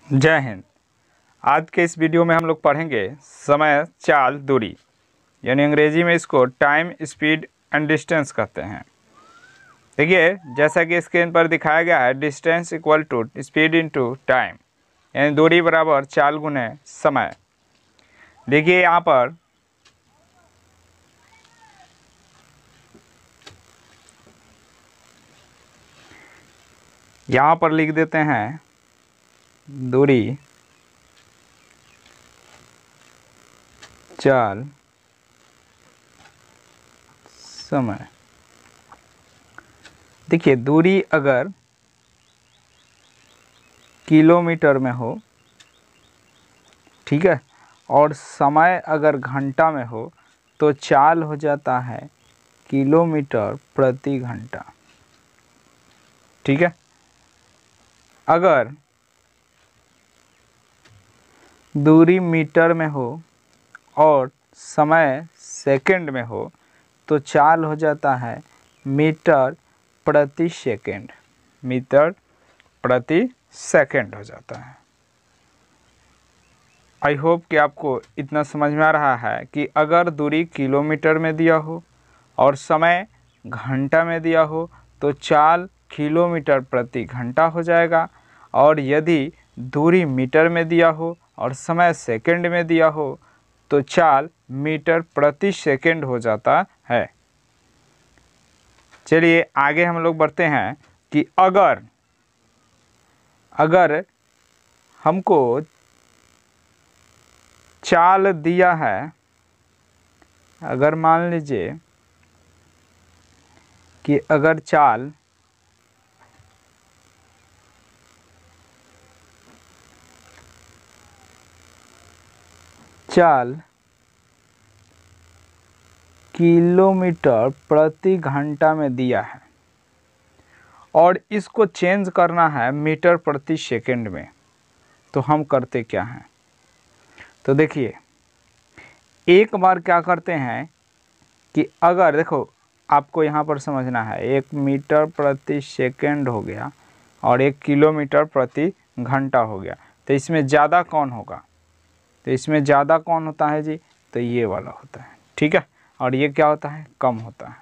जय हिंद। आज के इस वीडियो में हम लोग पढ़ेंगे समय, चाल, दूरी, यानी अंग्रेजी में इसको टाइम, स्पीड एंड डिस्टेंस कहते हैं। देखिए, जैसा कि स्क्रीन पर दिखाया गया है, distance equal to speed into time, यानी दूरी बराबर चाल गुने समय। देखिए यहाँ पर लिख देते हैं दूरी, चाल, समय। देखिए, दूरी अगर किलोमीटर में हो, ठीक है, और समय अगर घंटा में हो तो चाल हो जाता है किलोमीटर प्रति घंटा, ठीक है। अगर दूरी मीटर में हो और समय सेकंड में हो तो चाल हो जाता है मीटर प्रति सेकंड, मीटर प्रति सेकंड हो जाता है। आई होप कि आपको इतना समझ में आ रहा है कि अगर दूरी किलोमीटर में दिया हो और समय घंटा में दिया हो तो चाल किलोमीटर प्रति घंटा हो जाएगा, और यदि दूरी मीटर में दिया हो और समय सेकंड में दिया हो तो चाल मीटर प्रति सेकंड हो जाता है। चलिए आगे हम लोग बढ़ते हैं कि अगर हमको चाल दिया है, अगर मान लीजिए कि अगर चाल किलोमीटर प्रति घंटा में दिया है और इसको चेंज करना है मीटर प्रति सेकंड में, तो हम करते क्या हैं? तो देखिए, एक बार क्या करते हैं कि अगर देखो, आपको यहाँ पर समझना है, 1 मीटर प्रति सेकंड हो गया और 1 किलोमीटर प्रति घंटा हो गया, तो इसमें ज़्यादा कौन होगा? तो इसमें ज़्यादा कौन होता है जी? तो ये वाला होता है, ठीक है। और ये क्या होता है? कम होता है।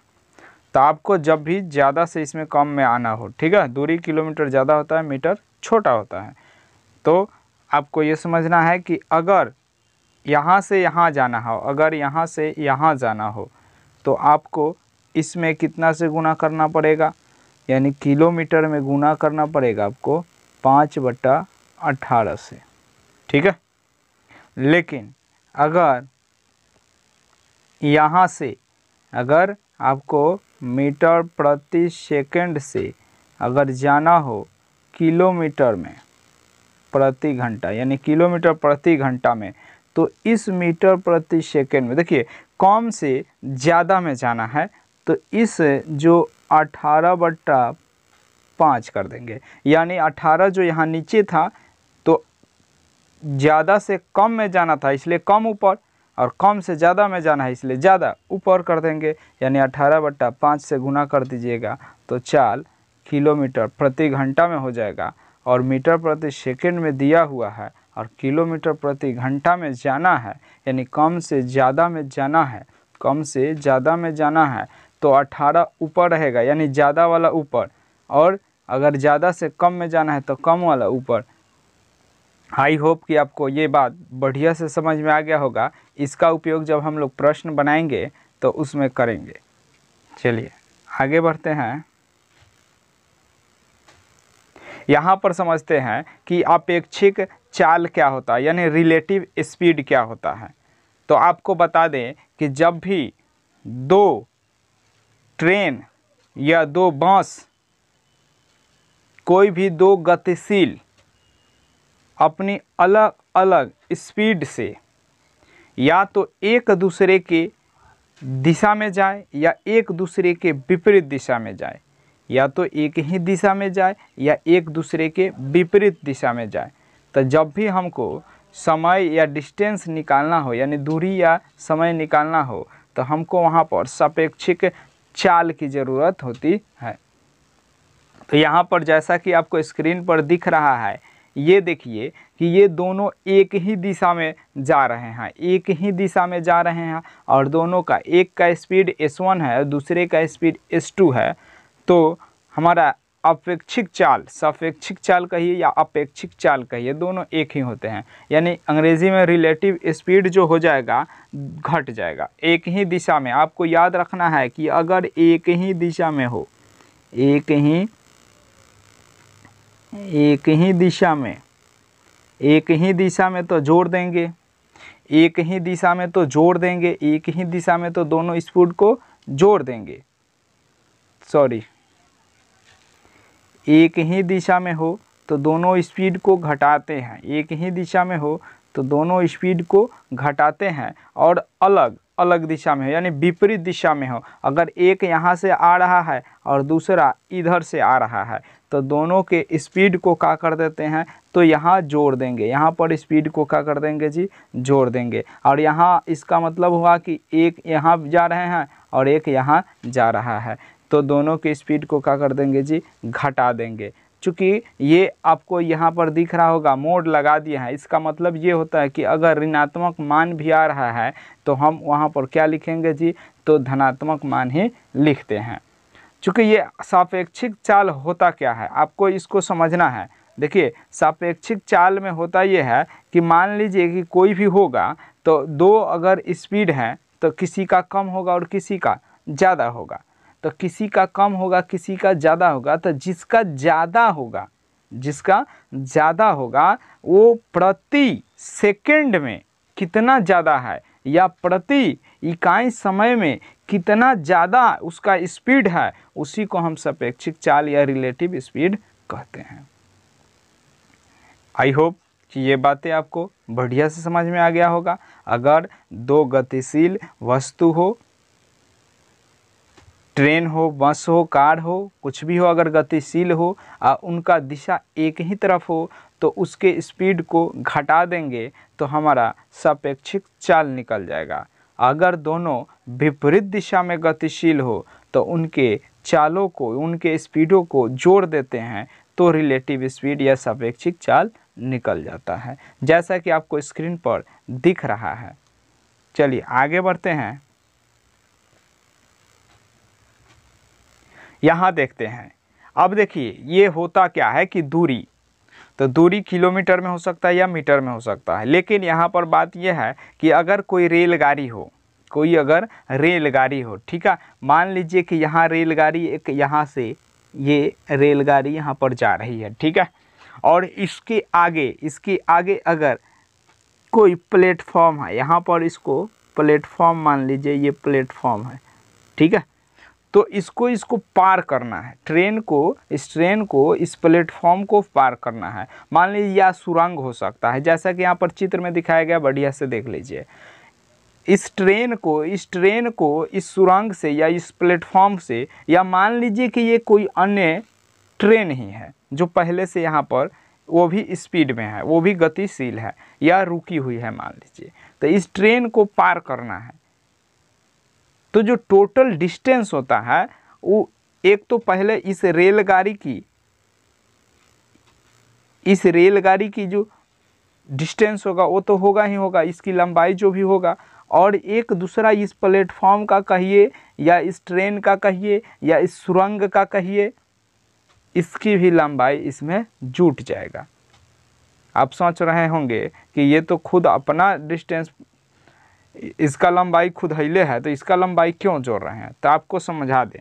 तो आपको जब भी ज़्यादा से इसमें कम में आना हो, ठीक है, दूरी किलोमीटर ज़्यादा होता है, मीटर छोटा होता है, तो आपको ये समझना है कि अगर यहाँ से यहाँ जाना हो, अगर यहाँ से यहाँ जाना हो तो आपको इसमें कितना से गुना करना पड़ेगा? यानी किलोमीटर में गुना करना पड़ेगा आपको 5/18 से, ठीक है। लेकिन अगर यहाँ से अगर आपको मीटर प्रति सेकंड से अगर जाना हो किलोमीटर में प्रति घंटा, यानी किलोमीटर प्रति घंटा में, तो इस मीटर प्रति सेकंड में देखिए कम से ज़्यादा में जाना है, तो इस जो 18/5 कर देंगे, यानी 18 जो यहाँ नीचे था तो ज़्यादा से कम में जाना था इसलिए कम ऊपर, और कम से ज़्यादा में जाना है इसलिए ज़्यादा ऊपर कर देंगे, यानी 18/5 से गुना कर दीजिएगा तो चाल किलोमीटर प्रति घंटा में हो जाएगा। और मीटर प्रति सेकंड में दिया हुआ है और किलोमीटर प्रति घंटा में जाना है, यानी कम से ज़्यादा में जाना है, कम से ज़्यादा में जाना है, तो 18 ऊपर रहेगा, यानी ज़्यादा वाला ऊपर, और अगर ज़्यादा से कम में जाना है तो कम वाला ऊपर। आई होप कि आपको ये बात बढ़िया से समझ में आ गया होगा। इसका उपयोग जब हम लोग प्रश्न बनाएंगे तो उसमें करेंगे। चलिए आगे बढ़ते हैं। यहाँ पर समझते हैं कि अपेक्षिक चाल क्या होता है, यानी रिलेटिव स्पीड क्या होता है। तो आपको बता दें कि जब भी 2 ट्रेन या 2 बस, कोई भी 2 गतिशील अपनी अलग अलग स्पीड से या तो एक दूसरे के दिशा में जाए या एक दूसरे के विपरीत दिशा में जाए, या तो एक ही दिशा में जाए या एक दूसरे के विपरीत दिशा में जाए, तो जब भी हमको समय या डिस्टेंस निकालना हो, यानी दूरी या समय निकालना हो, तो हमको वहाँ पर सापेक्षिक चाल की ज़रूरत होती है। तो यहाँ पर जैसा कि आपको स्क्रीन पर दिख रहा है ये देखिए कि ये दोनों एक ही दिशा में जा रहे हैं, एक ही दिशा में जा रहे हैं और दोनों का एक का स्पीड s1 है और दूसरे का स्पीड s2 है। तो हमारा अपेक्षिक चाल, सापेक्षिक चाल कहिए या अपेक्षिक चाल कहिए, दोनों एक ही होते हैं। यानी अंग्रेजी में रिलेटिव स्पीड जो हो जाएगा घट जाएगा एक ही दिशा में। आपको याद रखना है कि अगर एक ही दिशा में हो, एक ही दिशा में तो जोड़ देंगे, एक ही दिशा में तो जोड़ देंगे, एक ही दिशा में तो दोनों स्पीड को जोड़ देंगे। सॉरी, एक ही दिशा में हो तो दोनों स्पीड को घटाते हैं, एक ही दिशा में हो तो दोनों स्पीड को घटाते हैं। और अलग अलग दिशा में हो यानी विपरीत दिशा में हो, अगर एक यहाँ से आ रहा है और दूसरा इधर से आ रहा है तो दोनों के स्पीड को क्या कर देते हैं, तो यहाँ जोड़ देंगे, यहाँ पर स्पीड को क्या कर देंगे जी, जोड़ देंगे। और यहाँ इसका मतलब हुआ कि एक यहाँ जा रहे हैं और एक यहाँ जा रहा है तो दोनों के स्पीड को क्या कर देंगे जी, घटा देंगे। चूँकि ये आपको यहाँ पर दिख रहा होगा मोड़ लगा दिया है, इसका मतलब ये होता है कि अगर ऋणात्मक मान भी आ रहा है तो हम वहाँ पर क्या लिखेंगे जी, तो धनात्मक मान ही लिखते हैं। चूँकि ये सापेक्षिक चाल होता क्या है आपको इसको समझना है। देखिए सापेक्षिक चाल में होता ये है कि मान लीजिए कि कोई भी होगा तो दो अगर स्पीड हैं तो किसी का कम होगा और किसी का ज़्यादा होगा, तो किसी का कम होगा किसी का ज़्यादा होगा, तो जिसका ज़्यादा होगा वो प्रति सेकंड में कितना ज़्यादा है या प्रति इकाई समय में कितना ज़्यादा उसका स्पीड है, उसी को हम सापेक्षिक चाल या रिलेटिव स्पीड कहते हैं। आई होप कि ये बातें आपको बढ़िया से समझ में आ गया होगा। अगर दो गतिशील वस्तु हो, ट्रेन हो, बस हो, कार हो, कुछ भी हो, अगर गतिशील हो उनका दिशा एक ही तरफ हो तो उसके स्पीड को घटा देंगे तो हमारा सापेक्षिक चाल निकल जाएगा। अगर दोनों विपरीत दिशा में गतिशील हो तो उनके चालों को, उनके स्पीडों को जोड़ देते हैं तो रिलेटिव स्पीड या सापेक्षिक चाल निकल जाता है, जैसा कि आपको स्क्रीन पर दिख रहा है। चलिए आगे बढ़ते हैं। यहाँ देखते हैं। अब देखिए ये होता क्या है कि दूरी, तो दूरी किलोमीटर में हो सकता है या मीटर में हो सकता है, लेकिन यहाँ पर बात यह है कि अगर कोई रेलगाड़ी हो, ठीक है, मान लीजिए कि यहाँ रेलगाड़ी एक यहाँ से ये रेलगाड़ी यहाँ पर जा रही है, ठीक है, और इसके आगे अगर कोई प्लेटफॉर्म है, यहाँ पर इसको प्लेटफॉर्म मान लीजिए, ये प्लेटफॉर्म है, ठीक है, तो इसको पार करना है, इस ट्रेन को इस प्लेटफॉर्म को पार करना है। मान लीजिए यह सुरंग हो सकता है, जैसा कि यहाँ पर चित्र में दिखाया गया, बढ़िया से देख लीजिए। इस ट्रेन को इस सुरंग से या इस प्लेटफॉर्म से, या मान लीजिए कि ये कोई अन्य ट्रेन ही है जो पहले से यहाँ पर वो भी स्पीड में है, वो भी गतिशील है या रुकी हुई है मान लीजिए, तो इस ट्रेन को पार करना है। तो जो टोटल डिस्टेंस होता है वो एक तो पहले इस रेलगाड़ी की जो डिस्टेंस होगा वो तो होगा ही होगा, इसकी लंबाई जो भी होगा, और एक दूसरा इस प्लेटफॉर्म का कहिए या इस ट्रेन का कहिए या इस सुरंग का कहिए, इसकी भी लंबाई इसमें जुट जाएगा। आप सोच रहे होंगे कि ये तो खुद अपना डिस्टेंस, इसका लंबाई खुद हिले है तो इसका लंबाई क्यों जोड़ रहे हैं, तो आपको समझा दें।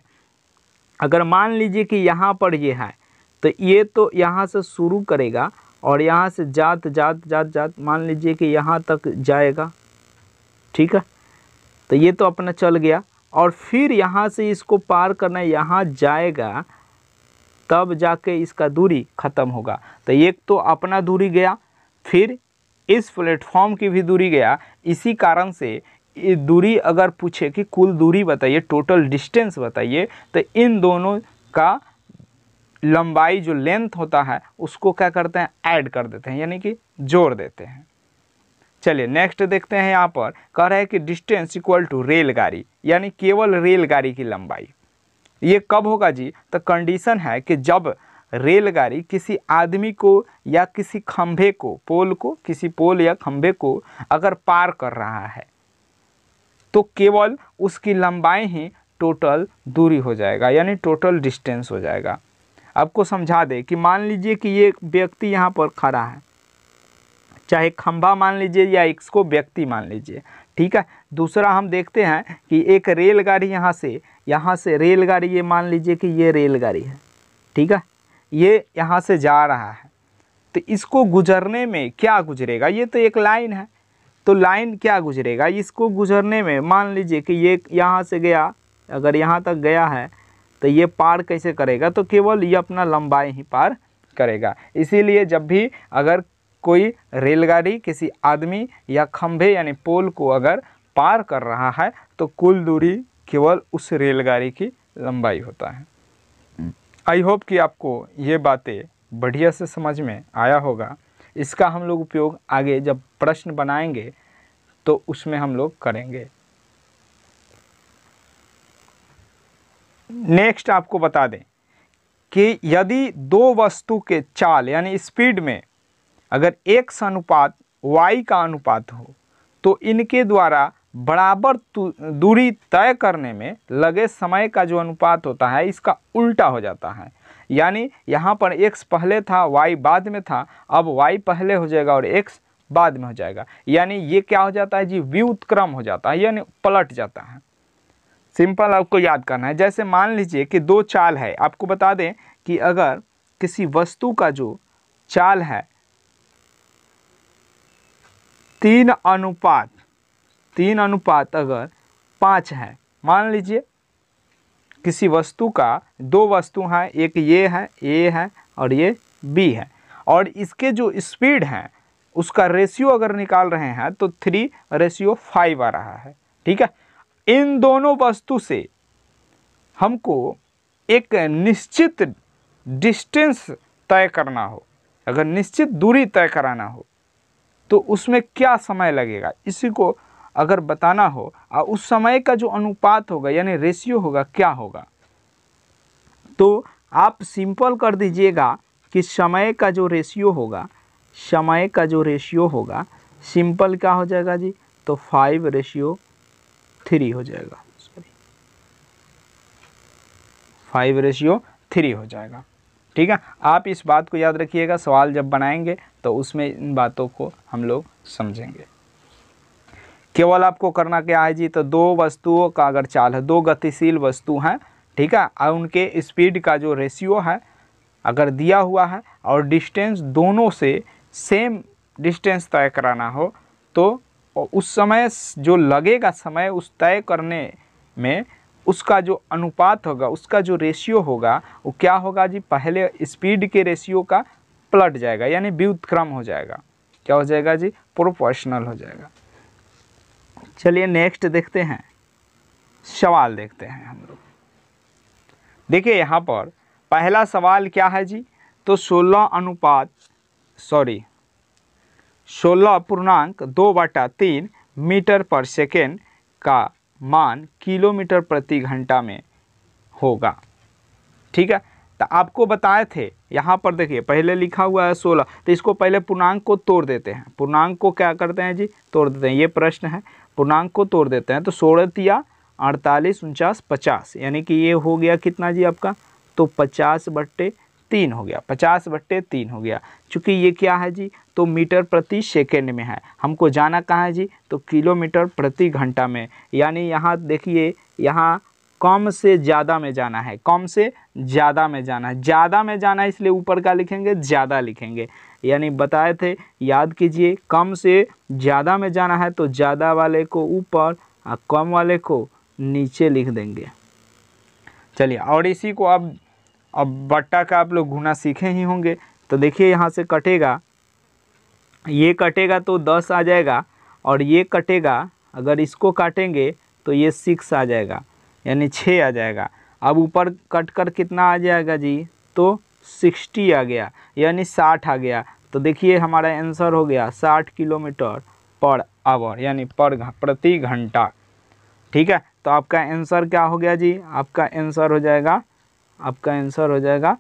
अगर मान लीजिए कि यहाँ पर ये है तो ये तो यहाँ से शुरू करेगा और यहाँ से जात मान लीजिए कि यहाँ तक जाएगा, ठीक है, तो ये तो अपना चल गया और फिर यहाँ से इसको पार करना, यहाँ जाएगा तब जाके इसका दूरी ख़त्म होगा। तो एक तो अपना दूरी गया, फिर इस प्लेटफॉर्म की भी दूरी गया। इसी कारण से ये दूरी अगर पूछे कि कुल दूरी बताइए, टोटल डिस्टेंस बताइए, तो इन दोनों का लंबाई जो लेंथ होता है उसको क्या करते हैं, ऐड कर देते हैं, यानी कि जोड़ देते हैं। चलिए नेक्स्ट देखते हैं। यहाँ पर कह रहा है कि डिस्टेंस इक्वल टू रेलगाड़ी, यानी केवल रेलगाड़ी की लंबाई। ये कब होगा जी, तो कंडीशन है कि जब रेलगाड़ी किसी आदमी को या किसी खंभे को, पोल को, किसी पोल या खंभे को अगर पार कर रहा है तो केवल उसकी लंबाई ही टोटल दूरी हो जाएगा, यानी टोटल डिस्टेंस हो जाएगा। आपको समझा दे कि मान लीजिए कि ये व्यक्ति यहाँ पर खड़ा है, चाहे खंभा मान लीजिए या इसको व्यक्ति मान लीजिए, ठीक है। दूसरा हम देखते हैं कि एक रेलगाड़ी यहाँ से रेलगाड़ी, ये मान लीजिए कि ये रेलगाड़ी है, ठीक है, ये यहाँ से जा रहा है, तो इसको गुजरने में क्या गुजरेगा, ये तो एक लाइन है, तो लाइन क्या गुजरेगा, इसको गुजरने में मान लीजिए कि ये यहाँ से गया, अगर यहाँ तक गया है तो ये पार कैसे करेगा, तो केवल ये अपना लंबाई ही पार करेगा। इसीलिए जब भी अगर कोई रेलगाड़ी किसी आदमी या खंभे यानी पोल को अगर पार कर रहा है तो कुल दूरी केवल उस रेलगाड़ी की लंबाई होता है। आई होप कि आपको ये बातें बढ़िया से समझ में आया होगा। इसका हम लोग उपयोग आगे जब प्रश्न बनाएंगे तो उसमें हम लोग करेंगे। नेक्स्ट आपको बता दें कि यदि दो वस्तु के चाल यानी स्पीड में अगर x अनुपात y का अनुपात हो तो इनके द्वारा बराबर दूरी तय करने में लगे समय का जो अनुपात होता है इसका उल्टा हो जाता है। यानी यहाँ पर x पहले था, y बाद में था, अब y पहले हो जाएगा और x बाद में हो जाएगा। यानी ये क्या हो जाता है जी, व्युत्क्रम हो जाता है, यानी पलट जाता है। सिंपल आपको याद करना है। जैसे मान लीजिए कि दो चाल है, आपको बता दें कि अगर किसी वस्तु का जो चाल है 3:5 अगर 5 है, मान लीजिए किसी वस्तु का, दो वस्तु हैं, एक ये है A है और ये B है, और इसके जो स्पीड हैं उसका रेशियो अगर निकाल रहे हैं तो 3:5 आ रहा है, ठीक है। इन दोनों वस्तु से हमको एक निश्चित डिस्टेंस तय करना हो, अगर निश्चित दूरी तय कराना हो तो उसमें क्या समय लगेगा, इसी को अगर बताना हो और उस समय का जो अनुपात होगा यानी रेशियो होगा क्या होगा, तो आप सिंपल कर दीजिएगा कि समय का जो रेशियो होगा, समय का जो रेशियो होगा सिंपल क्या हो जाएगा जी, तो 5:3 हो जाएगा, 5:3 हो जाएगा, ठीक है। आप इस बात को याद रखिएगा, सवाल जब बनाएंगे तो उसमें इन बातों को हम लोग समझेंगे। केवल आपको करना क्या है जी, तो दो वस्तुओं का अगर चाल है, दो गतिशील वस्तु हैं, ठीक है, और उनके स्पीड का जो रेशियो है अगर दिया हुआ है और डिस्टेंस दोनों से सेम डिस्टेंस तय कराना हो तो उस समय जो लगेगा समय उस तय करने में उसका जो अनुपात होगा, उसका जो रेशियो होगा वो क्या होगा जी, पहले स्पीड के रेशियो का पलट जाएगा, यानी व्युत्क्रम हो जाएगा। क्या हो जाएगा जी, प्रोपोर्शनल हो जाएगा। चलिए नेक्स्ट देखते हैं, सवाल देखते हैं हम लोग। देखिए यहाँ पर पहला सवाल क्या है जी, तो 16.2/3 मीटर पर सेकेंड का मान किलोमीटर प्रति घंटा में होगा, ठीक है। तो आपको बताए थे यहाँ पर, देखिए पहले लिखा हुआ है 16, तो इसको पहले पूर्णांक को तोड़ देते हैं। पूर्णांक को क्या करते हैं जी, तोड़ देते हैं, ये प्रश्न है, पूर्णांक को तोड़ देते हैं। तो 16 तिया 48 49 50, यानी कि ये हो गया कितना जी आपका, तो 50/3 हो गया, 50/3 हो गया। चूँकि ये क्या है जी, तो मीटर प्रति सेकेंड में है, हमको जाना कहाँ है जी, तो किलोमीटर प्रति घंटा में। यानी यहाँ देखिए, यहाँ कम से ज़्यादा में जाना है, कम से ज़्यादा में जाना है, ज़्यादा में जाना है, इसलिए ऊपर का लिखेंगे, ज़्यादा लिखेंगे। यानी बताए थे, याद कीजिए, कम से ज़्यादा में जाना है तो ज़्यादा वाले को ऊपर और कम वाले को नीचे लिख देंगे। चलिए, और इसी को अब बट्टा का आप लोग गुना सीखे ही होंगे। तो देखिए यहाँ से कटेगा, ये कटेगा तो 10 आ जाएगा, और ये कटेगा, अगर इसको काटेंगे तो ये 6 आ जाएगा, यानी 6 आ जाएगा। अब ऊपर कट कर कितना आ जाएगा जी, तो 60 आ गया, यानी 60 आ गया। तो देखिए हमारा आंसर हो गया 60 किलोमीटर पर आवर, यानी प्रति घंटा, ठीक है। तो आपका आंसर क्या हो गया जी, आपका आंसर हो जाएगा, आपका आंसर हो जाएगा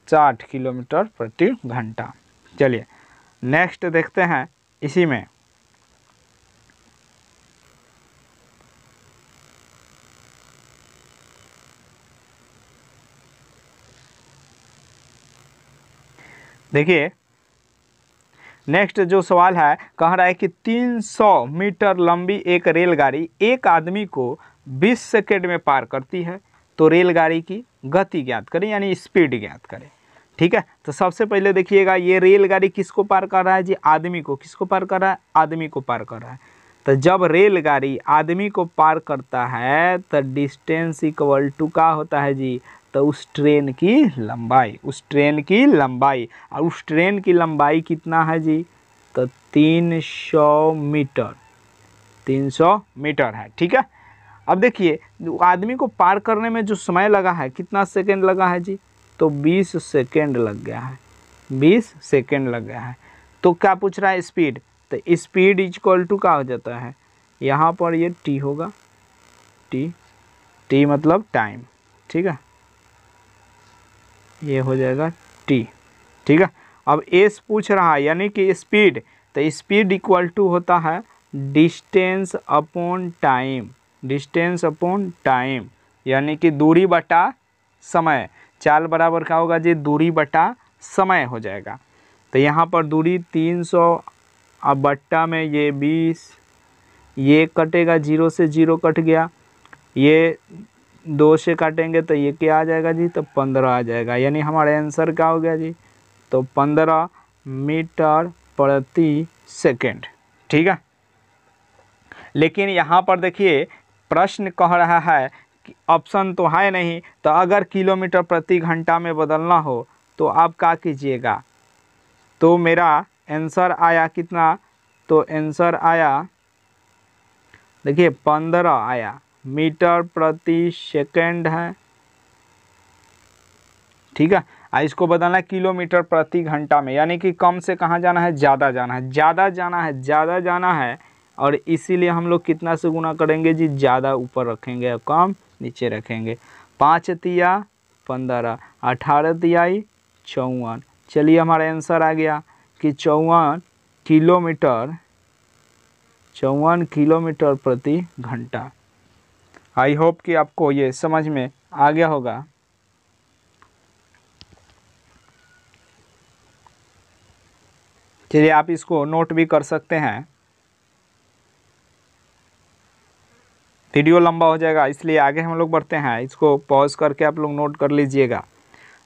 60 किलोमीटर प्रति घंटा। चलिए नेक्स्ट देखते हैं इसी में। देखिए नेक्स्ट जो सवाल है, कह रहा है कि 300 मीटर लंबी एक रेलगाड़ी एक आदमी को 20 सेकंड में पार करती है, तो रेलगाड़ी की गति ज्ञात करें, यानी स्पीड ज्ञात करें। ठीक है, तो सबसे पहले देखिएगा ये रेलगाड़ी किसको पार कर रहा है जी? आदमी को। किसको पार कर रहा है? आदमी को पार कर रहा है। तो जब रेलगाड़ी आदमी को पार करता है तो डिस्टेंस इक्वल टू क्या होता है जी? तो उस ट्रेन की लंबाई, उस ट्रेन की लंबाई, और उस ट्रेन की लंबाई कितना है जी? तो 300 मीटर, 300 मीटर है। ठीक है, अब देखिए आदमी को पार करने में जो समय लगा है, कितना सेकंड लगा है जी? तो 20 सेकंड लग गया है, 20 सेकंड लग गया है। तो क्या पूछ रहा है? स्पीड। तो स्पीड इक्वल टू क्या हो जाता है? यहाँ पर ये टी होगा, टी मतलब टाइम। ठीक है, ये हो जाएगा टी। ठीक है, अब एस पूछ रहा है यानी कि स्पीड, तो स्पीड इक्वल टू होता है distance upon time, distance upon time, यानी कि दूरी बटा समय। चाल बराबर क्या होगा जी? दूरी बटा समय हो जाएगा। तो यहाँ पर दूरी 300, अब बट्टा में ये 20, ये कटेगा, 0 से 0 कट गया, ये 2 से काटेंगे तो ये क्या आ जाएगा जी? तो 15 आ जाएगा, यानी हमारा आंसर क्या हो गया जी? तो 15 मीटर प्रति सेकंड। ठीक है, लेकिन यहाँ पर देखिए प्रश्न कह रहा है कि ऑप्शन तो है नहीं, तो अगर किलोमीटर प्रति घंटा में बदलना हो तो आप क्या कीजिएगा? तो मेरा आंसर आया कितना? तो आंसर आया, देखिए 15 आया, मीटर प्रति सेकंड है। ठीक है, इसको बदलना है किलोमीटर प्रति घंटा में, यानी कि कम से कहाँ जाना है? ज़्यादा जाना है, ज़्यादा जाना है, ज़्यादा जाना है, और इसीलिए हम लोग कितना से गुना करेंगे जी? ज़्यादा ऊपर रखेंगे और कम नीचे रखेंगे। 5 तिया 15, 18 तियाई 54। चलिए हमारा आंसर आ गया कि 54 किलोमीटर प्रति घंटा। आई होप कि आपको ये समझ में आ गया होगा। चलिए आप इसको नोट भी कर सकते हैं, वीडियो लंबा हो जाएगा इसलिए आगे हम लोग बढ़ते हैं, इसको पॉज करके आप लोग नोट कर लीजिएगा।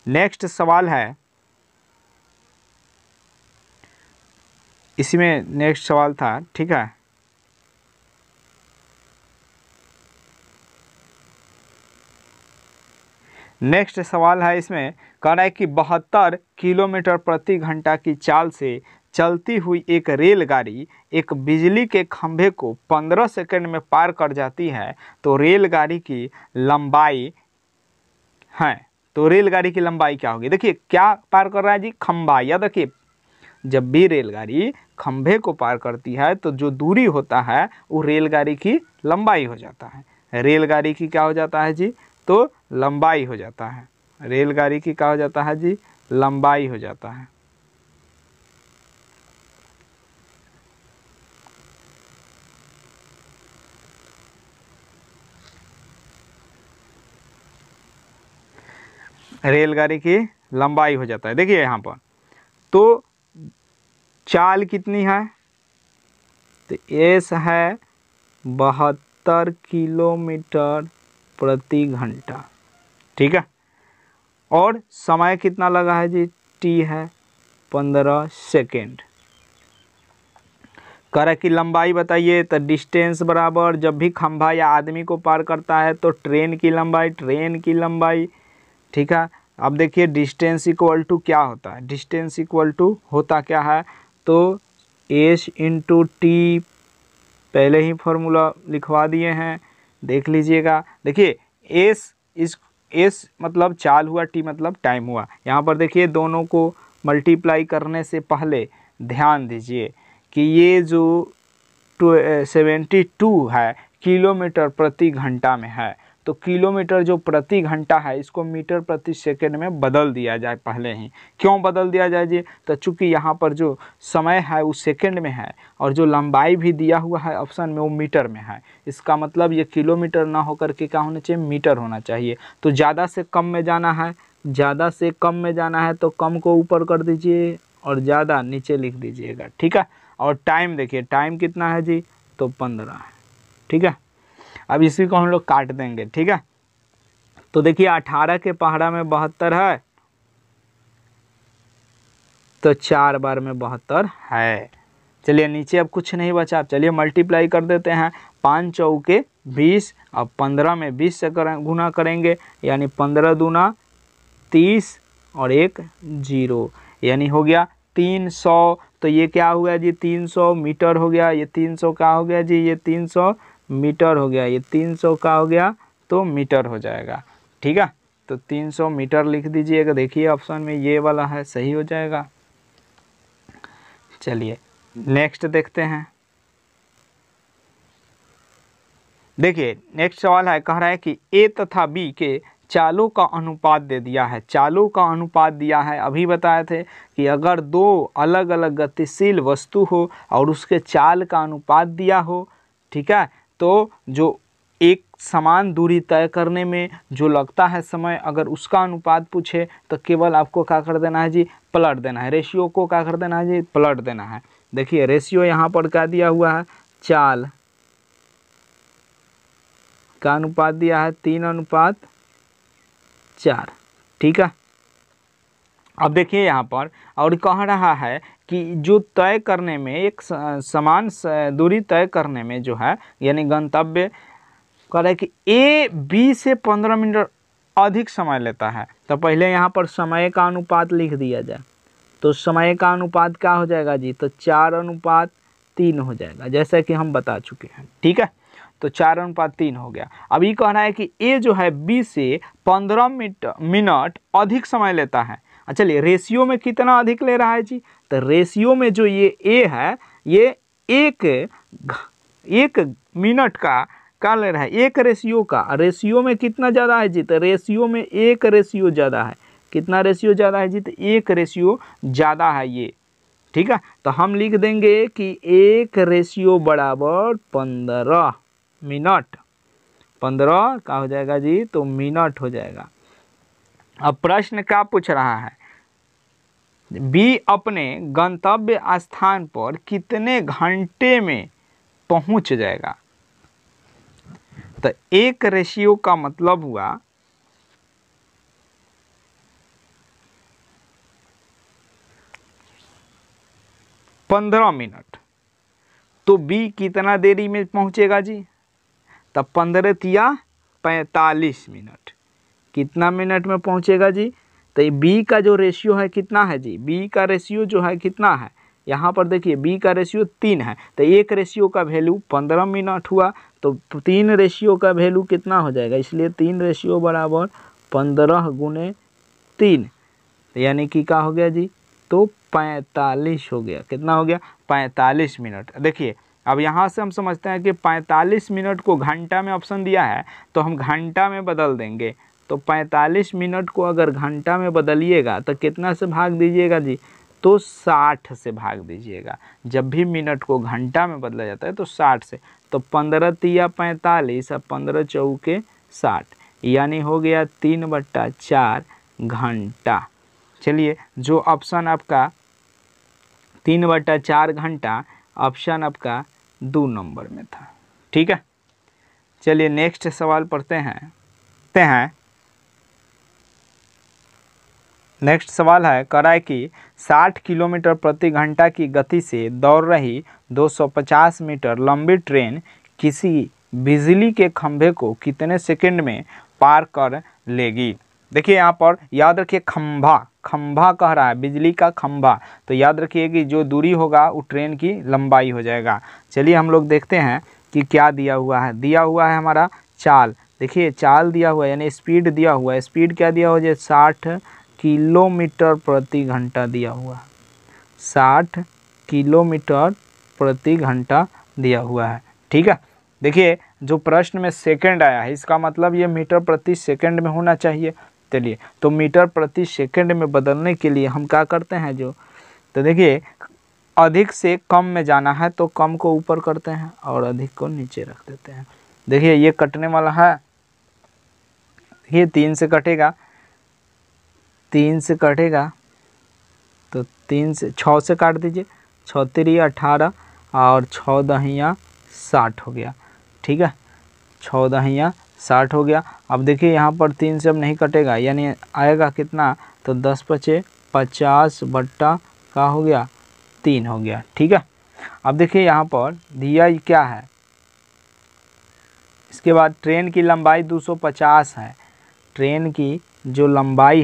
नेक्स्ट सवाल है, इसी में नेक्स्ट सवाल था। ठीक है, नेक्स्ट सवाल है, इसमें कह रहा है कि 72 किलोमीटर प्रति घंटा की चाल से चलती हुई एक रेलगाड़ी एक बिजली के खंभे को 15 सेकंड में पार कर जाती है, तो रेलगाड़ी की लंबाई है, तो रेलगाड़ी की लंबाई क्या होगी? देखिए क्या पार कर रहा है जी? खंभा। या देखिए जब भी रेलगाड़ी खंभे को पार करती है तो जो दूरी होता है वो रेलगाड़ी की लंबाई हो जाता है। रेलगाड़ी की क्या हो जाता है जी? तो लंबाई हो जाता है। रेलगाड़ी की क्या हो जाता है जी? लंबाई हो जाता है। रेलगाड़ी की लंबाई हो जाता है। देखिए यहाँ पर तो चाल कितनी है? तो एस है 72 किलोमीटर प्रति घंटा। ठीक है, और समय कितना लगा है जी? टी है 15 सेकेंड। कह रहा है कि लंबाई बताइए, तो डिस्टेंस बराबर जब भी खंभा या आदमी को पार करता है तो ट्रेन की लंबाई। ठीक है, अब देखिए डिस्टेंस इक्वल टू क्या होता है? डिस्टेंस इक्वल टू होता क्या है? तो एस इंटू टी, पहले ही फॉर्मूला लिखवा दिए हैं, देख लीजिएगा। देखिए एस मतलब चाल हुआ, टी मतलब टाइम हुआ। यहाँ पर देखिए दोनों को मल्टीप्लाई करने से पहले ध्यान दीजिए कि ये जो 72 है किलोमीटर प्रति घंटा में है, तो किलोमीटर जो प्रति घंटा है इसको मीटर प्रति सेकंड में बदल दिया जाए पहले ही। क्यों बदल दिया जाए जी? तो चूंकि यहाँ पर जो समय है वो सेकंड में है और जो लंबाई भी दिया हुआ है ऑप्शन में वो मीटर में है। इसका मतलब ये किलोमीटर ना होकर के क्या होना चाहिए? मीटर होना चाहिए। तो ज़्यादा से कम में जाना है, ज़्यादा से कम में जाना है तो कम को ऊपर कर दीजिए और ज़्यादा नीचे लिख दीजिएगा, ठीक है। और टाइम देखिए, टाइम कितना है जी? तो 15 है, ठीक है। अब इसी को हम लोग काट देंगे, ठीक है। तो देखिए 18 के पहाड़ा में 72 है तो 4 बार में 72 है। चलिए नीचे अब कुछ नहीं बचा, अब चलिए मल्टीप्लाई कर देते हैं। 5 चौके 20, अब 15 में 20 से गुना करेंगे यानी 15 दूना 30 और 1 0 यानी हो गया 300। तो ये क्या हुआ जी? 300 मीटर हो गया। ये 300 क्या हो गया जी? ये 300 मीटर हो गया। ये 300 का हो गया तो मीटर हो जाएगा, ठीक है। तो 300 मीटर लिख दीजिएगा। देखिए ऑप्शन में ये वाला है, सही हो जाएगा। चलिए नेक्स्ट देखते हैं। देखिए नेक्स्ट सवाल है, कह रहा है कि ए तथा बी के चालों का अनुपात दे दिया है। चालों का अनुपात दिया है, अभी बताए थे कि अगर दो अलग अलग गतिशील वस्तु हो और उसके चाल का अनुपात दिया हो, ठीक है, तो जो एक समान दूरी तय करने में जो लगता है समय, अगर उसका अनुपात पूछे तो केवल आपको क्या कर देना है जी? पलट देना है। रेशियो को क्या कर देना है जी? पलट देना है। देखिए रेशियो यहाँ पर क्या दिया हुआ है? चाल का अनुपात दिया है 3:4, ठीक है। अब देखिए यहाँ पर और कह रहा है कि जो तय करने में एक समान दूरी तय करने में जो है यानी गंतव्य, कह रहा है कि ए बी से 15 मिनट अधिक समय लेता है। तो पहले यहाँ पर समय का अनुपात लिख दिया जाए। तो समय का अनुपात क्या हो जाएगा जी? तो 4:3 हो जाएगा, जैसा कि हम बता चुके हैं, ठीक है। तो 4:3 हो गया। अब ये कह रहा है कि ए जो है बी से 15 मिनट अधिक समय लेता है। चलिए रेशियो में कितना अधिक ले रहा है जी? तो रेशियो में जो ये ए है ये एक मिनट का क्या ले रहा है? 1 रेशियो का। रेशियो में कितना ज़्यादा है जी? तो रेशियो में 1 रेशियो ज़्यादा है। कितना रेशियो ज़्यादा है जी? तो 1 रेशियो ज़्यादा है ये, ठीक है। तो हम लिख देंगे कि 1 रेशियो बराबर 15 मिनट। 15 का हो जाएगा जी? तो मिनट हो जाएगा। अब प्रश्न क्या पूछ रहा है? बी अपने गंतव्य स्थान पर कितने घंटे में पहुंच जाएगा? तो 1 रेशियो का मतलब हुआ 15 मिनट। तो बी कितना देरी में पहुंचेगा जी? तब 15 तिया 45 मिनट। कितना मिनट में पहुंचेगा जी? तो ये बी का जो रेशियो है कितना है जी? बी का रेशियो जो है कितना है? यहाँ पर देखिए बी का रेशियो 3 है। तो 1 रेशियो का वैल्यू 15 मिनट हुआ तो 3 रेशियो का वैल्यू कितना हो जाएगा? इसलिए 3 रेशियो बराबर 15 गुने 3 यानी कि क्या हो गया जी? तो 45 हो गया। कितना हो गया? 45 मिनट। देखिए अब यहाँ से हम समझते हैं कि 45 मिनट को घंटा में ऑप्शन दिया है तो हम घंटा में बदल देंगे। तो 45 मिनट को अगर घंटा में बदलिएगा तो कितना से भाग दीजिएगा जी? तो 60 से भाग दीजिएगा। जब भी मिनट को घंटा में बदला जाता है तो 60 से। तो 15 तिया 45 और 15 चौके 60 यानी हो गया 3/4 घंटा। चलिए जो ऑप्शन आपका 3/4 घंटा ऑप्शन आपका 2 नंबर में था, ठीक है। चलिए नेक्स्ट सवाल पढ़ते हैं। नेक्स्ट सवाल है, कराए कि 60 किलोमीटर प्रति घंटा की गति से दौड़ रही 250 मीटर लंबी ट्रेन किसी बिजली के खंभे को कितने सेकंड में पार कर लेगी? देखिए यहाँ पर याद रखिए खंभा कह रहा है, बिजली का खंभा। तो याद रखिए कि जो दूरी होगा वो ट्रेन की लंबाई हो जाएगा। चलिए हम लोग देखते हैं कि क्या दिया हुआ है। दिया हुआ है हमारा चाल। देखिए चाल दिया हुआ है यानी स्पीड दिया हुआ है। स्पीड क्या दिया हुआ है? 60 किलोमीटर प्रति घंटा दिया हुआ है। 60 किलोमीटर प्रति घंटा दिया हुआ है, ठीक है। देखिए जो प्रश्न में सेकंड आया है इसका मतलब ये मीटर प्रति सेकंड में होना चाहिए। चलिए, तो मीटर प्रति सेकंड में बदलने के लिए हम क्या करते हैं तो देखिए, अधिक से कम में जाना है तो कम को ऊपर करते हैं और अधिक को नीचे रख देते हैं। देखिए ये कटने वाला है, ये 3 से कटेगा, 3 से कटेगा तो 3 से 6 से काट दीजिए, 6 3 18 और 6 दहिया 60 हो गया। ठीक है, 6 दहिया 60 हो गया। अब देखिए यहाँ पर 3 से अब नहीं कटेगा, यानी आएगा कितना, तो 10 पचे 50 बट्टा का हो गया 3 हो गया। ठीक है, अब देखिए यहाँ पर दिया क्या है, इसके बाद ट्रेन की लंबाई 250 है। ट्रेन की जो लंबाई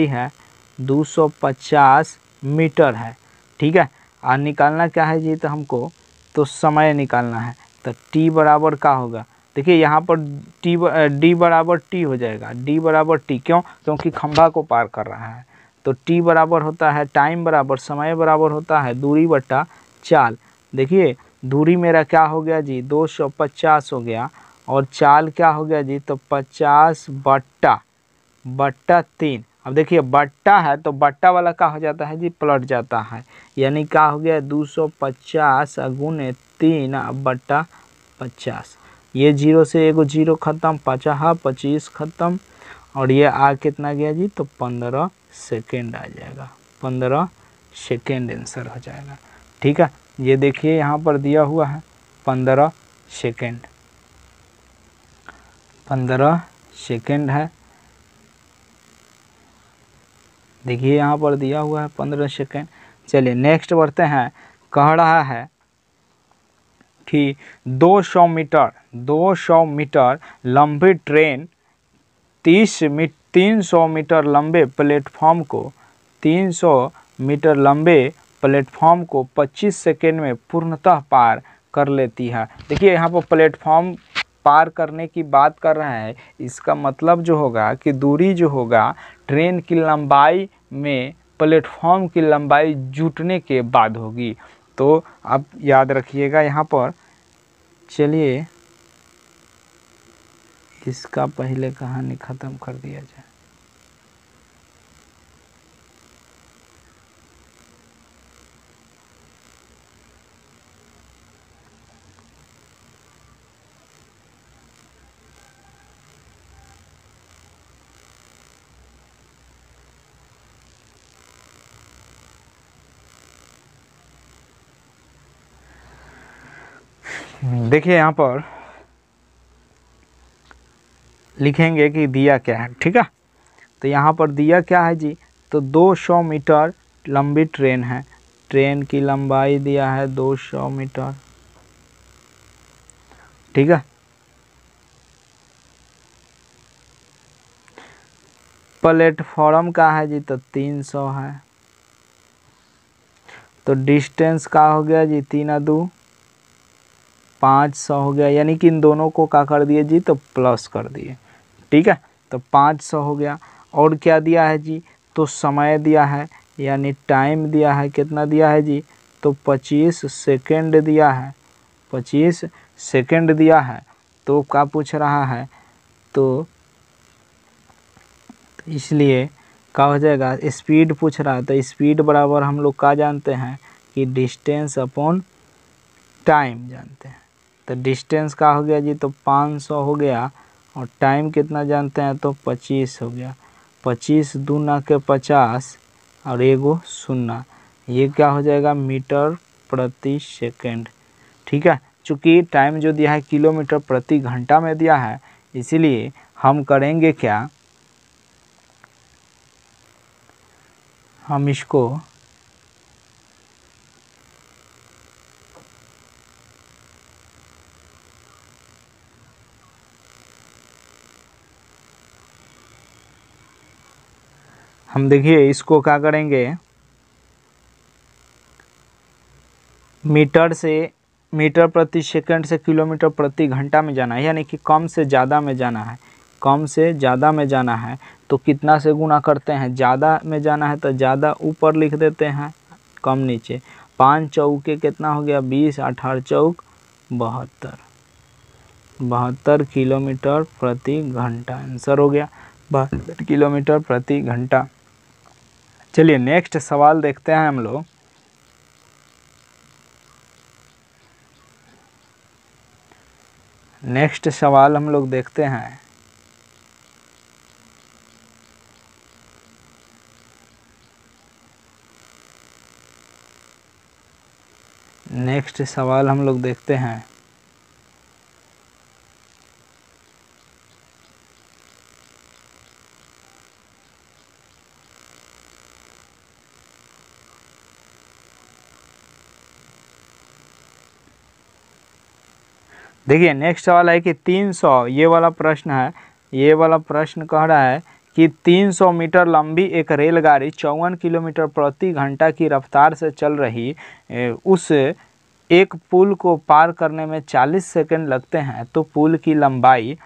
है 250 मीटर है। ठीक है, और निकालना क्या है जी, तो हमको तो समय निकालना है। तो t बराबर का होगा, देखिए यहाँ पर d बराबर t हो जाएगा, d बराबर t, क्यों, क्योंकि खंभा को पार कर रहा है। तो t बराबर होता है, टाइम बराबर समय बराबर होता है दूरी बट्टा चाल। देखिए दूरी मेरा क्या हो गया जी, 250 हो गया, और चाल क्या हो गया जी, तो 50 बट्टा 3। अब देखिए बट्टा है तो बट्टा वाला क्या हो जाता है जी, पलट जाता है, यानी क्या हो गया 250 गुने 3 बट्टा 50। ये 0 से एगो 0 खत्म, 50 25 खत्म, और ये आ कितना गया जी, तो 15 सेकेंड आ जाएगा, 15 सेकेंड आंसर हो जाएगा। ठीक है, ये देखिए यहाँ पर दिया हुआ है 15 सेकेंड, 15 सेकेंड है। देखिए यहाँ पर दिया हुआ है 15 सेकेंड। चलिए नेक्स्ट बढ़ते हैं, कह रहा है कि 200 मीटर लंबी ट्रेन 300 मीटर लंबे प्लेटफॉर्म को 25 सेकेंड में पूर्णतः पार कर लेती है। देखिए यहाँ पर प्लेटफॉर्म पार करने की बात कर रहा है, इसका मतलब जो होगा कि दूरी जो होगा ट्रेन की लंबाई में प्लेटफॉर्म की लंबाई जुटने के बाद होगी। तो आप याद रखिएगा यहाँ पर। चलिए इसका पहले कहानी ख़त्म कर दिया जाए। देखिए यहाँ पर लिखेंगे कि दिया क्या है। ठीक है, तो यहाँ पर दिया क्या है जी, तो 200 मीटर लंबी ट्रेन है, ट्रेन की लंबाई दिया है 200 मीटर। ठीक है, प्लेटफॉर्म का है जी, तो 300 है। तो डिस्टेंस का हो गया जी, 3 2 500 हो गया, यानी कि इन दोनों को क्या कर दिए जी, तो प्लस कर दिए। ठीक है, तो 500 हो गया। और क्या दिया है जी, तो समय दिया है, यानी टाइम दिया है, कितना दिया है जी, तो 25 सेकेंड दिया है, 25 सेकेंड दिया है। तो क्या पूछ रहा है, तो इसलिए क्या हो जाएगा, स्पीड पूछ रहा है, तो स्पीड बराबर हम लोग क्या जानते हैं कि डिस्टेंस अपॉन टाइम जानते हैं। तो डिस्टेंस का हो गया जी, तो 500 हो गया, और टाइम कितना जानते हैं, तो 25 हो गया। 25 दूना के 50 और एगो 0, ये क्या हो जाएगा, मीटर प्रति सेकेंड। ठीक है, चूँकि टाइम जो दिया है किलोमीटर प्रति घंटा में दिया है, इसीलिए हम करेंगे क्या, हम इसको देखिए इसको क्या करेंगे, मीटर प्रति सेकंड से किलोमीटर प्रति घंटा में जाना है, यानी कि कम से ज़्यादा में जाना है, कम से ज़्यादा में जाना है। तो कितना से गुना करते हैं, ज़्यादा में जाना है तो ज़्यादा ऊपर लिख देते हैं, कम नीचे। 5 चौके कितना हो गया, 20, 18 चौक 72। 72 किलोमीटर प्रति घंटा आंसर हो गया 72 किलोमीटर प्रति घंटा। चलिए नेक्स्ट सवाल देखते हैं हम लोग। नेक्स्ट सवाल हम लोग देखते हैं। नेक्स्ट सवाल हम लोग देखते हैं। देखिए नेक्स्ट सवाल है कि 300, ये वाला प्रश्न है, ये वाला प्रश्न कह रहा है कि 300 मीटर लंबी एक रेलगाड़ी 54 किलोमीटर प्रति घंटा की रफ्तार से चल रही उस एक पुल को पार करने में 40 सेकंड लगते हैं, तो पुल की लंबाई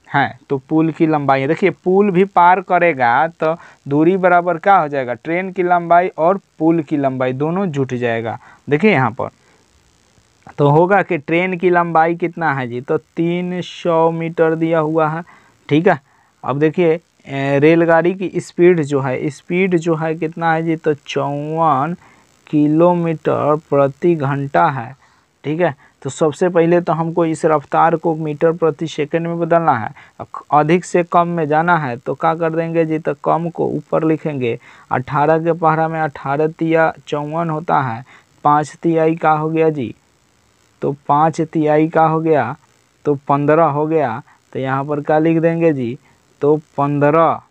है। तो पुल की लंबाई, देखिए पुल भी पार करेगा तो दूरी बराबर क्या हो जाएगा, ट्रेन की लंबाई और पुल की लंबाई दोनों जुट जाएगा। देखिए यहाँ पर तो होगा कि ट्रेन की लंबाई कितना है जी, तो 300 मीटर दिया हुआ है। ठीक है, अब देखिए रेलगाड़ी की स्पीड जो है कितना है जी, तो 54 किलोमीटर प्रति घंटा है। ठीक है, तो सबसे पहले तो हमको इस रफ्तार को मीटर प्रति सेकंड में बदलना है, अधिक से कम में जाना है तो क्या कर देंगे जी, तो कम को ऊपर लिखेंगे। 18 के पहरा में 18 तिया 54 होता है, 5 तिहाई का हो गया जी, तो 5 तिहाई का हो गया तो 15 हो गया। तो यहाँ पर क्या लिख देंगे जी, तो 15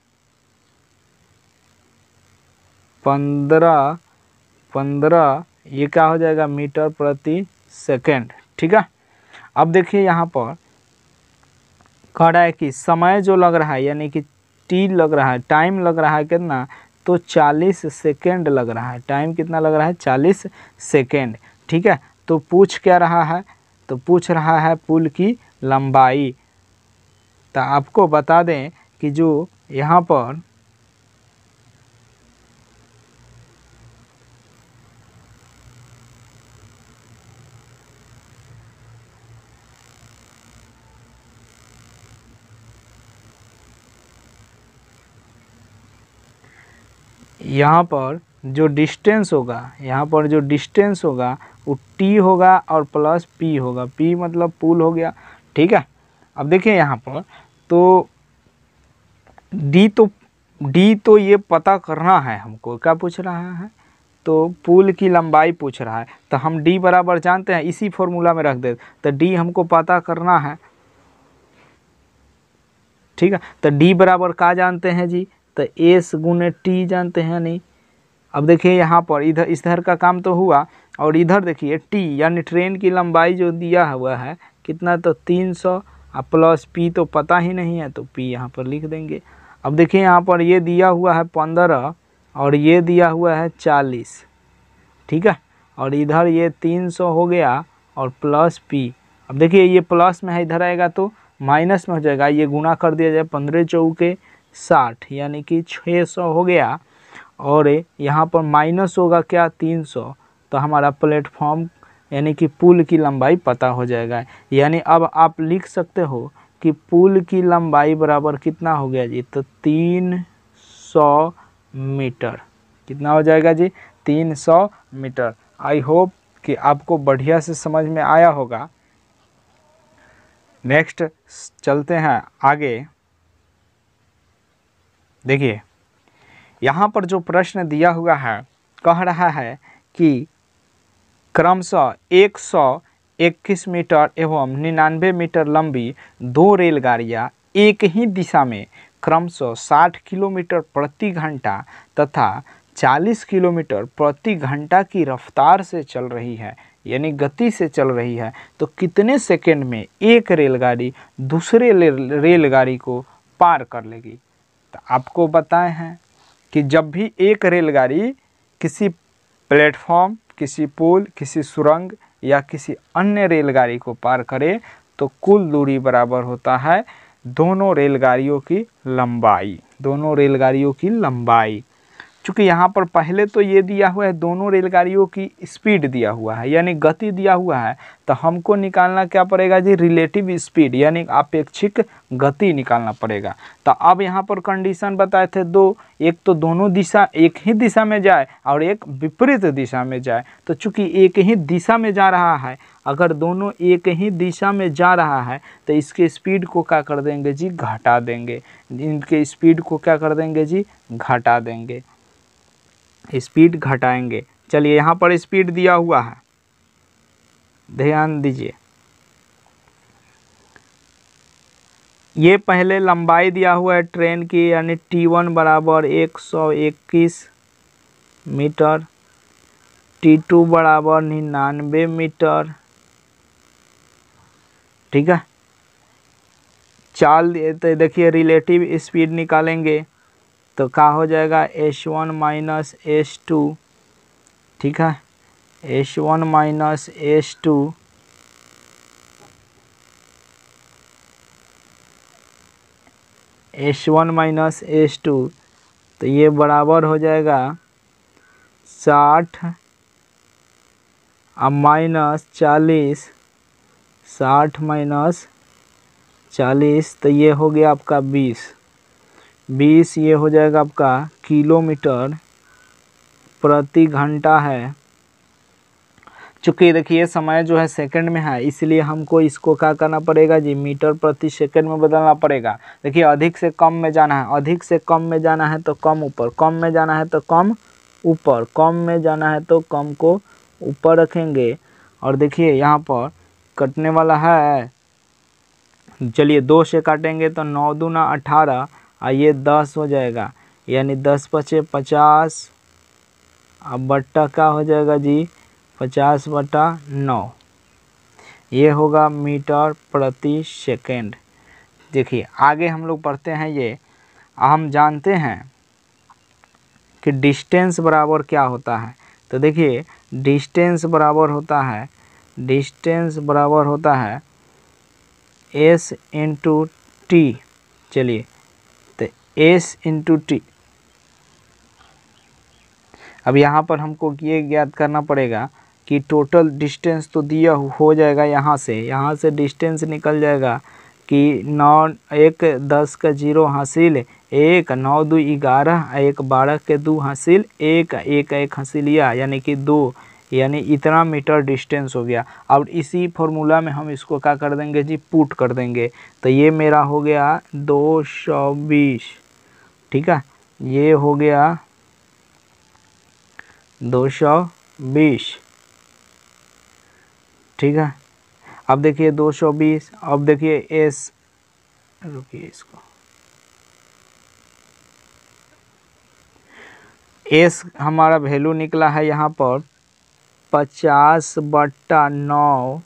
ये क्या हो जाएगा, मीटर प्रति सेकंड। ठीक है, अब देखिए यहाँ पर कह रहा है कि समय जो लग रहा है यानी कि टी लग रहा है, टाइम लग रहा है कितना, तो 40 सेकंड लग रहा है। टाइम कितना लग रहा है, 40 सेकंड। ठीक है, तो पूछ क्या रहा है, तो पूछ रहा है पुल की लंबाई। तो आपको बता दें कि जो यहाँ पर जो डिस्टेंस होगा वो टी होगा और प्लस पी होगा। पी मतलब पुल हो गया। ठीक है, अब देखिए यहाँ पर तो डी तो ये पता करना है हमको, क्या पूछ रहा है, तो पुल की लंबाई पूछ रहा है। तो हम डी बराबर जानते हैं, इसी फॉर्मूला में रख दे। तो डी हमको पता करना है। ठीक है, तो डी बराबर क्या जानते हैं जी, तो एस गुने टी जानते हैं नहीं। अब देखिए यहाँ पर इधर का काम तो हुआ, और इधर देखिए टी यानी ट्रेन की लंबाई जो दिया हुआ है कितना, तो 300 प्लस पी तो पता ही नहीं है, तो पी यहाँ पर लिख देंगे। अब देखिए यहाँ पर ये दिया हुआ है 15 और ये दिया हुआ है 40। ठीक है, और इधर ये 300 हो गया और प्लस पी। अब देखिए ये प्लस में है, इधर आएगा तो माइनस में हो जाएगा, ये गुना कर दिया जाए, 15 चौके 60 यानी कि 600 हो गया। और यहाँ पर माइनस होगा क्या, 300, तो हमारा प्लेटफॉर्म यानी कि पुल की लंबाई पता हो जाएगा। यानी अब आप लिख सकते हो कि पुल की लंबाई बराबर कितना हो गया जी, तो 300 मीटर। कितना हो जाएगा जी, 300 मीटर। आई होप कि आपको बढ़िया से समझ में आया होगा। नेक्स्ट चलते हैं आगे। देखिए यहाँ पर जो प्रश्न दिया हुआ है कह रहा है कि क्रमशः 121 मीटर एवं 99 मीटर लंबी दो रेलगाड़ियाँ एक ही दिशा में क्रमशः 60 किलोमीटर प्रति घंटा तथा 40 किलोमीटर प्रति घंटा की रफ्तार से चल रही है, यानी गति से चल रही है। तो कितने सेकंड में एक रेलगाड़ी दूसरे रेलगाड़ी को पार कर लेगी। तो आपको बताए हैं कि जब भी एक रेलगाड़ी किसी प्लेटफॉर्म, किसी पुल, किसी सुरंग या किसी अन्य रेलगाड़ी को पार करे तो कुल दूरी बराबर होता है दोनों रेलगाड़ियों की लंबाई। चूँकि यहाँ पर पहले तो ये दिया हुआ है दोनों रेलगाड़ियों की स्पीड दिया हुआ है यानी गति दिया हुआ है, तो हमको निकालना क्या पड़ेगा जी, रिलेटिव स्पीड यानी आपेक्षिक गति निकालना पड़ेगा। तो अब यहाँ पर कंडीशन बताए थे दो, एक तो दोनों दिशा एक ही दिशा में जाए और एक विपरीत दिशा में जाए। तो चूँकि एक ही दिशा में जा रहा है, अगर दोनों एक ही दिशा में जा रहा है तो इसके स्पीड को क्या कर देंगे जी, घटा देंगे। इनके स्पीड को क्या कर देंगे जी, घटा देंगे, स्पीड घटाएंगे। चलिए यहाँ पर स्पीड दिया हुआ है, ध्यान दीजिए। ये पहले लंबाई दिया हुआ है ट्रेन की यानी T1 बराबर 121 मीटर, T2 बराबर 99 मीटर, ठीक है। चाल तो देखिए रिलेटिव स्पीड निकालेंगे तो क्या हो जाएगा, S1 माइनस S2, ठीक है, S1 minus S2 S1 minus S2, तो ये बराबर हो जाएगा 60 अब माइनस 40, 60 माइनस 40 तो ये हो गया आपका 20, ये हो जाएगा आपका किलोमीटर प्रति घंटा है। चूँकि देखिए समय जो है सेकंड में है, इसलिए हमको इसको क्या करना पड़ेगा जी, मीटर प्रति सेकंड में बदलना पड़ेगा। देखिए अधिक से कम में जाना है, अधिक से कम में जाना है तो कम ऊपर, कम में जाना है तो कम ऊपर, कम में जाना है तो कम को ऊपर रखेंगे। और देखिए यहाँ पर कटने वाला है, चलिए 2 से काटेंगे तो 9 दूना 18 और ये 10 हो जाएगा, यानी 10 पचे 50, अब बट्टा क्या हो जाएगा जी, 50/9, ये होगा मीटर प्रति सेकंड। देखिए आगे हम लोग पढ़ते हैं, ये हम जानते हैं कि डिस्टेंस बराबर क्या होता है। तो देखिए डिस्टेंस बराबर होता है S इंटू टी। चलिए तो S इंटू टी, अब यहाँ पर हमको ये ज्ञात करना पड़ेगा कि टोटल डिस्टेंस तो दिया हो जाएगा, यहाँ से डिस्टेंस निकल जाएगा कि 9 1 10 का 0 हासिल 1, 9 2 11, 1 12 के 2 हासिल 1, 1 1 हासिल यानी कि 2, यानी इतना मीटर डिस्टेंस हो गया। अब इसी फॉर्मूला में हम इसको क्या कर देंगे जी, पुट कर देंगे। तो ये मेरा हो गया 220, ठीक है, ये हो गया 220, ठीक है। अब देखिए 220, अब देखिए एस, रुकिए इसको, एस हमारा वैल्यू निकला है यहाँ पर 50/9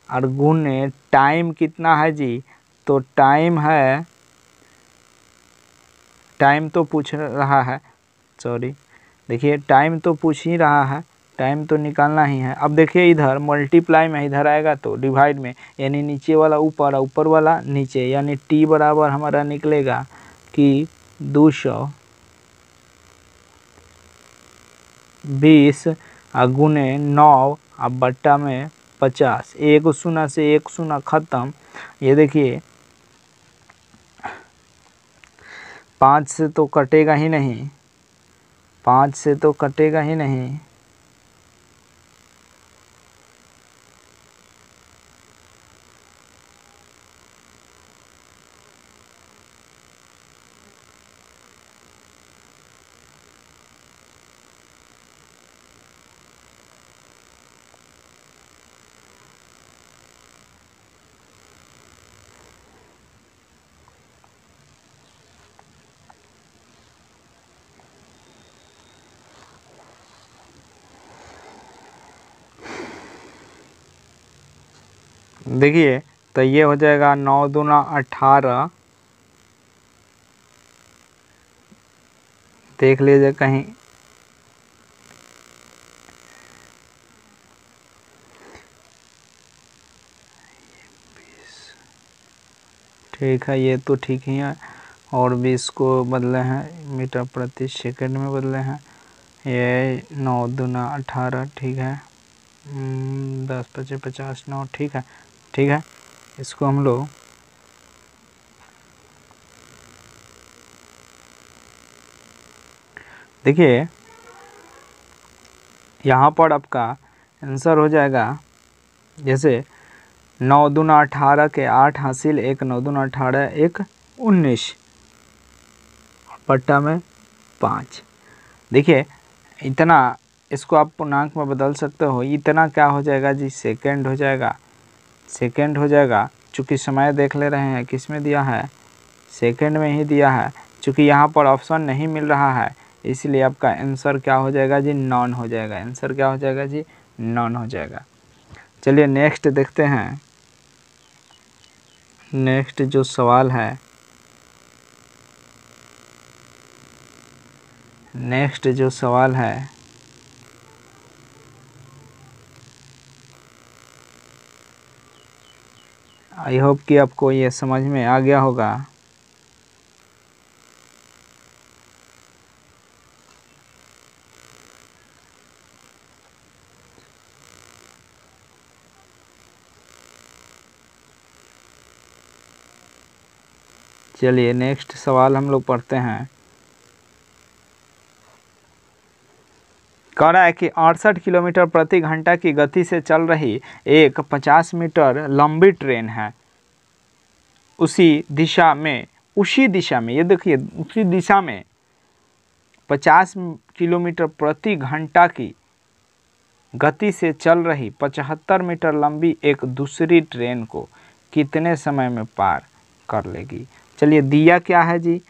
और गुने टाइम कितना है जी, तो टाइम है, टाइम तो पूछ रहा है, सॉरी, देखिए टाइम तो पूछ ही रहा है, टाइम तो निकालना ही है। अब देखिए इधर मल्टीप्लाई में इधर आएगा तो डिवाइड में, यानी नीचे वाला ऊपर और ऊपर वाला नीचे, यानी टी बराबर हमारा निकलेगा कि 220 गुने 9 अब बट्टा में 50, 1 शून्य से 1 शून्य ख़त्म। ये देखिए 5 से तो कटेगा ही नहीं, 5 से तो कटेगा ही नहीं, देखिए तो ये हो जाएगा 9 दूना 18, देख लीजिए कहीं, ठीक है, ये तो ठीक ही है, और भी इसको बदले हैं, मीटर प्रति सेकंड में बदले हैं। ये 9 दूना 18, ठीक है। 10 पचे 50, 9, ठीक है, ठीक है। इसको हम लोग देखिए, यहाँ पर आपका आंसर हो जाएगा, जैसे 9 दूना 18 के 8 हासिल, 1 9 दूना 18, 1 19, पट्टा में 5। देखिए इतना, इसको आप पूर्णांक में बदल सकते हो। इतना क्या हो जाएगा जी, सेकंड हो जाएगा, सेकंड हो जाएगा। चूँकि समय देख ले रहे हैं किस में दिया है, सेकंड में ही दिया है। चूँकि यहाँ पर ऑप्शन नहीं मिल रहा है, इसलिए आपका आंसर क्या हो जाएगा जी, नॉन हो जाएगा। आंसर क्या हो जाएगा जी, नॉन हो जाएगा। चलिए नेक्स्ट देखते हैं। नेक्स्ट जो सवाल है, नेक्स्ट जो सवाल है, आई होप कि आपको ये समझ में आ गया होगा। चलिए नेक्स्ट सवाल हम लोग पढ़ते हैं। कह रहा है कि 68 किलोमीटर प्रति घंटा की गति से चल रही एक 50 मीटर लंबी ट्रेन है। उसी दिशा में ये देखिए, उसी दिशा में 50 किलोमीटर प्रति घंटा की गति से चल रही 75 मीटर लंबी एक दूसरी ट्रेन को कितने समय में पार कर लेगी। चलिए दिया क्या है जी,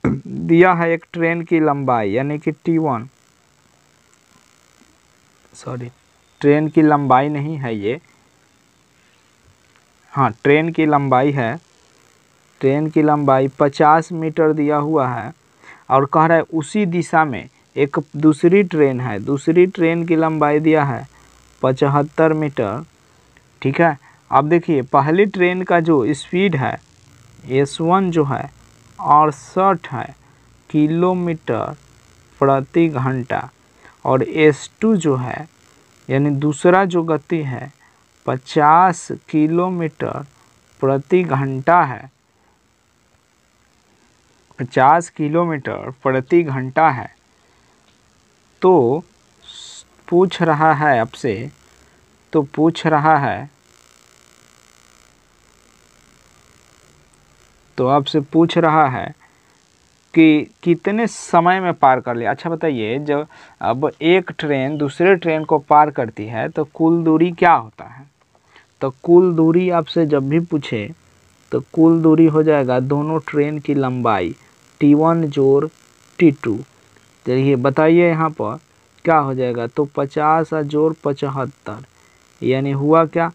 दिया है एक ट्रेन की लंबाई, यानी कि T1, सॉरी ट्रेन की लंबाई नहीं है ये, हाँ ट्रेन की लंबाई है। ट्रेन की लंबाई 50 मीटर दिया हुआ है, और कह रहा है उसी दिशा में एक दूसरी ट्रेन है। दूसरी ट्रेन की लंबाई दिया है 75 मीटर, ठीक है। अब देखिए पहली ट्रेन का जो स्पीड है S1 जो है 68 है किलोमीटर प्रति घंटा, और S2 जो है यानी दूसरा जो गति है 50 किलोमीटर प्रति घंटा है, 50 किलोमीटर प्रति घंटा है। तो पूछ रहा है आपसे, तो पूछ रहा है, तो आपसे पूछ रहा है कि कितने समय में पार कर ले। अच्छा बताइए, जब अब एक ट्रेन दूसरे ट्रेन को पार करती है तो कुल दूरी क्या होता है। तो कुल दूरी आपसे जब भी पूछे तो कुल दूरी हो जाएगा दोनों ट्रेन की लंबाई T1 जोड़ T2। चलिए बताइए यहाँ पर क्या हो जाएगा, तो 50 जोड़ 75, यानी हुआ क्या,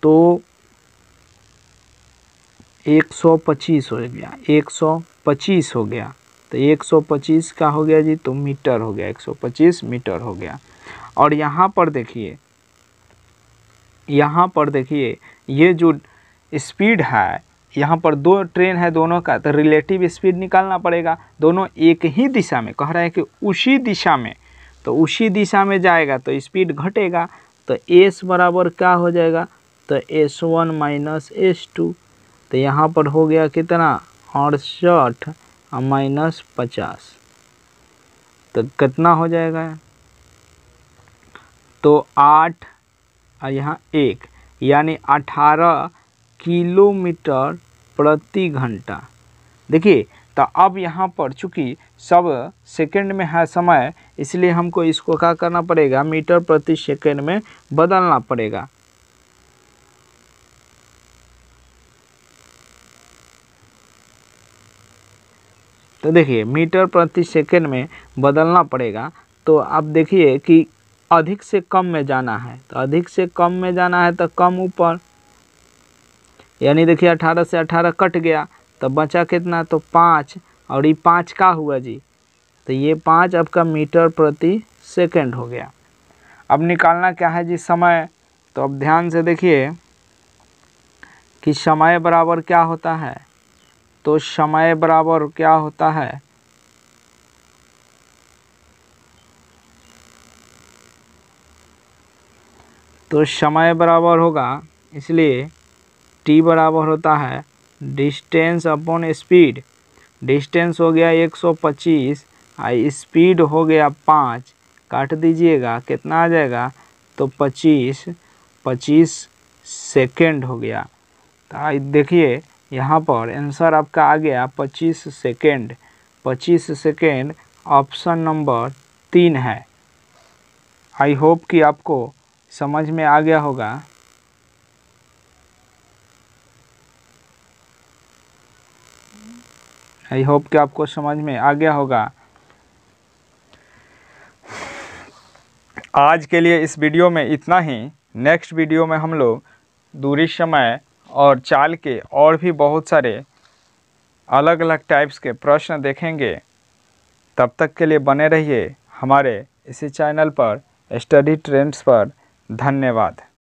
तो 125 हो गया, 125 हो गया। तो 125 का हो गया जी, तो मीटर हो गया, 125 मीटर हो गया। और यहाँ पर देखिए, यहाँ पर देखिए ये जो स्पीड है, यहाँ पर दो ट्रेन है दोनों का, तो रिलेटिव स्पीड निकालना पड़ेगा। दोनों एक ही दिशा में, कह रहा है कि उसी दिशा में, तो उसी दिशा में जाएगा तो स्पीड घटेगा। तो S बराबर क्या हो जाएगा, तो S1 माइनस S2। तो यहाँ पर हो गया कितना, 68 माइनस 50, तो कितना हो जाएगा, तो 8 और यहाँ 1, यानी 18 किलोमीटर प्रति घंटा। देखिए तो अब यहाँ पर चूँकि सब सेकंड में है समय, इसलिए हमको इसको क्या करना पड़ेगा, मीटर प्रति सेकंड में बदलना पड़ेगा। तो देखिए मीटर प्रति सेकंड में बदलना पड़ेगा। तो अब देखिए कि अधिक से कम में जाना है, तो अधिक से कम में जाना है तो कम ऊपर, यानी देखिए 18 से 18 कट गया तो बचा कितना, तो 5, और ये 5 का हुआ जी, तो ये 5 आपका मीटर प्रति सेकंड हो गया। अब निकालना क्या है जी, समय। तो अब ध्यान से देखिए कि समय बराबर क्या होता है, तो समय बराबर क्या होता है, तो समय बराबर होगा, इसलिए t बराबर होता है डिस्टेंस अपॉन स्पीड। डिस्टेंस हो गया 125 और स्पीड हो गया 5, काट दीजिएगा कितना आ जाएगा, तो 25 सेकेंड हो गया। तो देखिए यहाँ पर आंसर आपका आ गया 25 सेकेंड। 25 सेकेंड ऑप्शन नंबर 3 है। आई होप कि आपको समझ में आ गया होगा। आई होप कि आपको समझ में आ गया होगा। आज के लिए इस वीडियो में इतना ही। नेक्स्ट वीडियो में हम लोग दूरी, समय और चाल के और भी बहुत सारे अलग अलग टाइप्स के प्रश्न देखेंगे। तब तक के लिए बने रहिए हमारे इसी चैनल पर, स्टडी ट्रेंड्स पर। धन्यवाद।